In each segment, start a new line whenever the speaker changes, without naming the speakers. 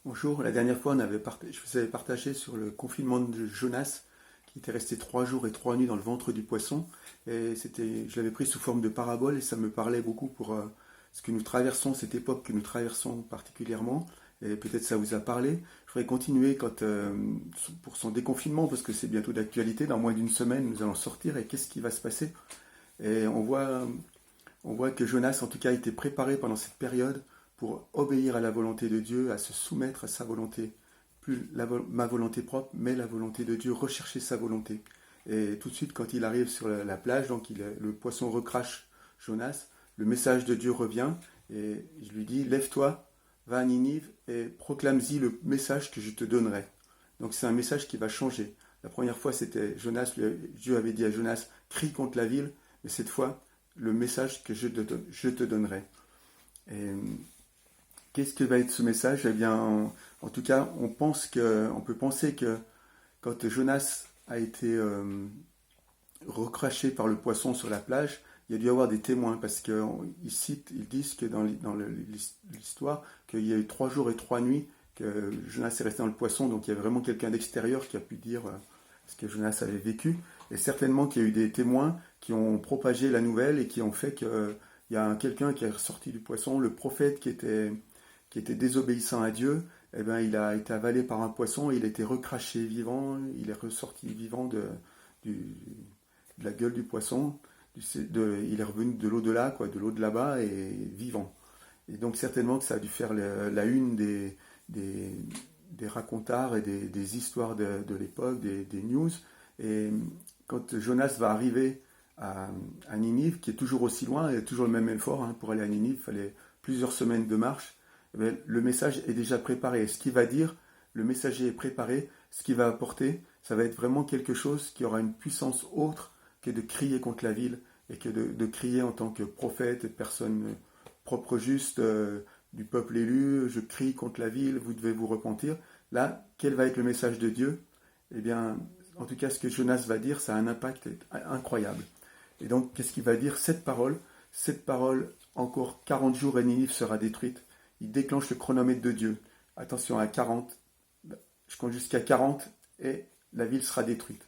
Bonjour, la dernière fois je vous avais partagé sur le confinement de Jonas qui était resté 3 jours et 3 nuits dans le ventre du poisson. Et je l'avais pris sous forme de parabole et ça me parlait beaucoup pour ce que nous traversons, cette époque que nous traversons particulièrement. Et peut-être ça vous a parlé. Je voudrais continuer pour son déconfinement parce que c'est bientôt d'actualité. Dans moins d'une semaine, nous allons sortir et qu'est-ce qui va se passer? Et on voit que Jonas, en tout cas, a été préparé pendant cette période pour obéir à la volonté de Dieu, à se soumettre à sa volonté. Plus ma volonté propre, mais la volonté de Dieu, rechercher sa volonté. Et tout de suite, quand il arrive sur la plage, donc le poisson recrache Jonas, le message de Dieu revient et je lui dis, lève-toi, va à Ninive et proclame-y le message que je te donnerai. Donc c'est un message qui va changer. La première fois, c'était Dieu avait dit à Jonas, crie contre la ville, mais cette fois, le message que je te donnerai. Et qu'est-ce que va être ce message? Eh bien, en tout cas, on peut penser que quand Jonas a été recraché par le poisson sur la plage, il y a dû y avoir des témoins parce ils disent que dans l'histoire qu'il y a eu 3 jours et 3 nuits que Jonas est resté dans le poisson, donc il y a vraiment quelqu'un d'extérieur qui a pu dire ce que Jonas avait vécu. Et certainement qu'il y a eu des témoins qui ont propagé la nouvelle et qui ont fait qu'il y a quelqu'un qui est ressorti du poisson, le prophète qui était désobéissant à Dieu, eh ben, il a été avalé par un poisson, il a été recraché vivant, il est ressorti vivant du- de la gueule du poisson, il est revenu de l'au-delà, quoi, de l'eau de là-bas et vivant. Et donc certainement que ça a dû faire la une des, des racontards et des histoires de l'époque, des news. Et quand Jonas va arriver à Ninive, qui est toujours aussi loin, il y a toujours le même effort pour aller à Ninive, il fallait plusieurs semaines de marche, eh bien, le message est déjà préparé. Et ce qu'il va dire, le messager est préparé, ce qu'il va apporter, ça va être vraiment quelque chose qui aura une puissance autre que de crier contre la ville et que de crier en tant que prophète et personne propre juste du peuple élu, je crie contre la ville, vous devez vous repentir. Là, quel va être le message de Dieu? Eh bien, en tout cas, ce que Jonas va dire, ça a un impact incroyable. Et donc, qu'est-ce qu'il va dire? Cette parole, encore 40 jours et Ninive sera détruite. Il déclenche le chronomètre de Dieu. Attention, à 40, je compte jusqu'à 40 et la ville sera détruite.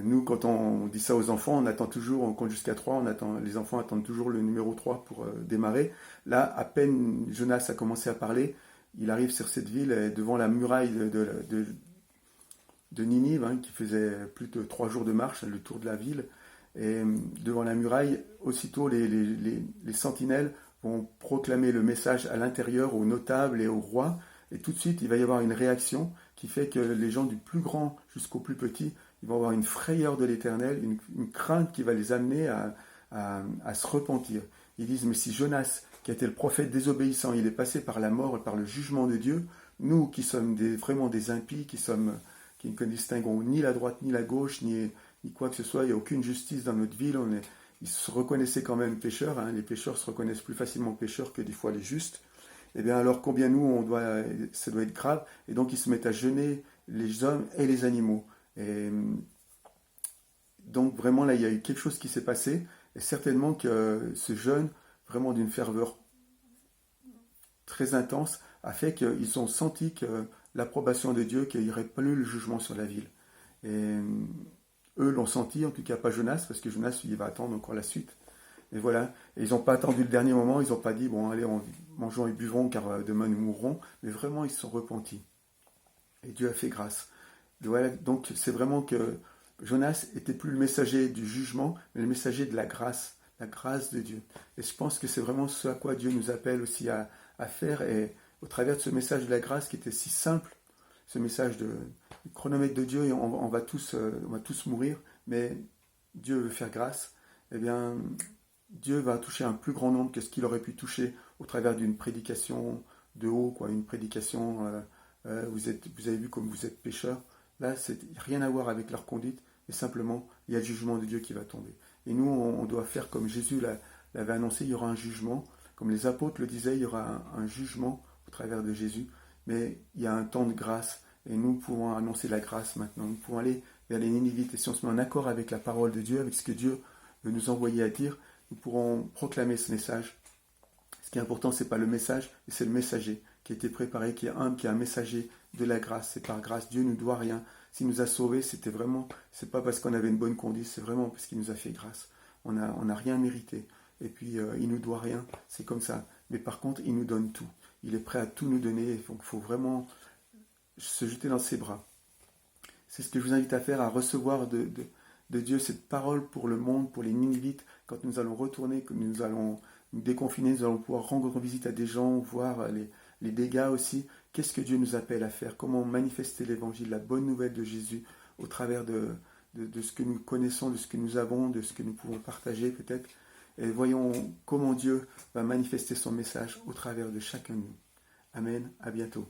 Nous, quand on dit ça aux enfants, on compte jusqu'à 3, les enfants attendent toujours le numéro 3 pour démarrer. Là, à peine Jonas a commencé à parler, il arrive sur cette ville devant la muraille de Ninive, qui faisait plus de 3 jours de marche, le tour de la ville. Et devant la muraille, aussitôt les sentinelles vont proclamer le message à l'intérieur aux notables et aux rois. Et tout de suite, il va y avoir une réaction qui fait que les gens du plus grand jusqu'au plus petit, ils vont avoir une frayeur de l'Éternel, une crainte qui va les amener à se repentir. Ils disent, mais si Jonas, qui était le prophète désobéissant, il est passé par la mort et par le jugement de Dieu, nous qui sommes vraiment des impies, qui ne distinguons ni la droite ni la gauche, ni quoi que ce soit, il n'y a aucune justice dans notre ville, ils se reconnaissaient quand même pécheurs, les pécheurs se reconnaissent plus facilement pécheurs que des fois les justes. Eh bien alors combien ça doit être grave, et donc ils se mettent à jeûner les hommes et les animaux. Et donc vraiment là il y a eu quelque chose qui s'est passé, et certainement que ce jeûne, vraiment d'une ferveur très intense, a fait qu'ils ont senti que l'approbation de Dieu, qu'il n'y aurait plus le jugement sur la ville. Et eux l'ont senti, en tout cas pas Jonas, parce que Jonas il va attendre encore la suite. Et voilà, et ils n'ont pas attendu le dernier moment, ils n'ont pas dit, bon allez, mangeons et buvons car demain nous mourrons, mais vraiment ils se sont repentis. Et Dieu a fait grâce. Voilà, donc c'est vraiment que Jonas était plus le messager du jugement, mais le messager de la grâce de Dieu. Et je pense que c'est vraiment ce à quoi Dieu nous appelle aussi à faire, et au travers de ce message de la grâce qui était si simple, ce message du chronomètre de Dieu, et on va tous mourir, mais Dieu veut faire grâce, eh bien, Dieu va toucher un plus grand nombre que ce qu'il aurait pu toucher au travers d'une prédication de haut, quoi, une prédication, vous avez vu comme vous êtes pécheurs. Là, c'est rien à voir avec leur conduite, mais simplement, il y a le jugement de Dieu qui va tomber. Et nous, on doit faire comme Jésus l'avait annoncé, il y aura un jugement. Comme les apôtres le disaient, il y aura un jugement au travers de Jésus. Mais il y a un temps de grâce, et nous pouvons annoncer la grâce maintenant. Nous pouvons aller vers les Ninivites, et si on se met en accord avec la parole de Dieu, avec ce que Dieu veut nous envoyer à dire, nous pourrons proclamer ce message. Ce qui est important, ce n'est pas le message, mais c'est le messager qui a été préparé, qui est humble, qui est un messager de la grâce. C'est par grâce. Dieu ne nous doit rien. S'il nous a sauvés, c'est pas parce qu'on avait une bonne conduite, c'est vraiment parce qu'il nous a fait grâce. On n'a rien mérité. Et puis, il nous doit rien. C'est comme ça. Mais par contre, il nous donne tout. Il est prêt à tout nous donner. Donc, il faut vraiment se jeter dans ses bras. C'est ce que je vous invite à faire, à recevoir de Dieu cette parole pour le monde, pour les Ninivites. Quand nous allons retourner, que nous allons nous déconfiner, nous allons pouvoir rendre visite à des gens, voir les dégâts aussi. Qu'est-ce que Dieu nous appelle à faire? Comment manifester l'évangile, la bonne nouvelle de Jésus au travers de ce que nous connaissons, de ce que nous avons, de ce que nous pouvons partager peut-être. Et voyons comment Dieu va manifester son message au travers de chacun de nous. Amen, à bientôt.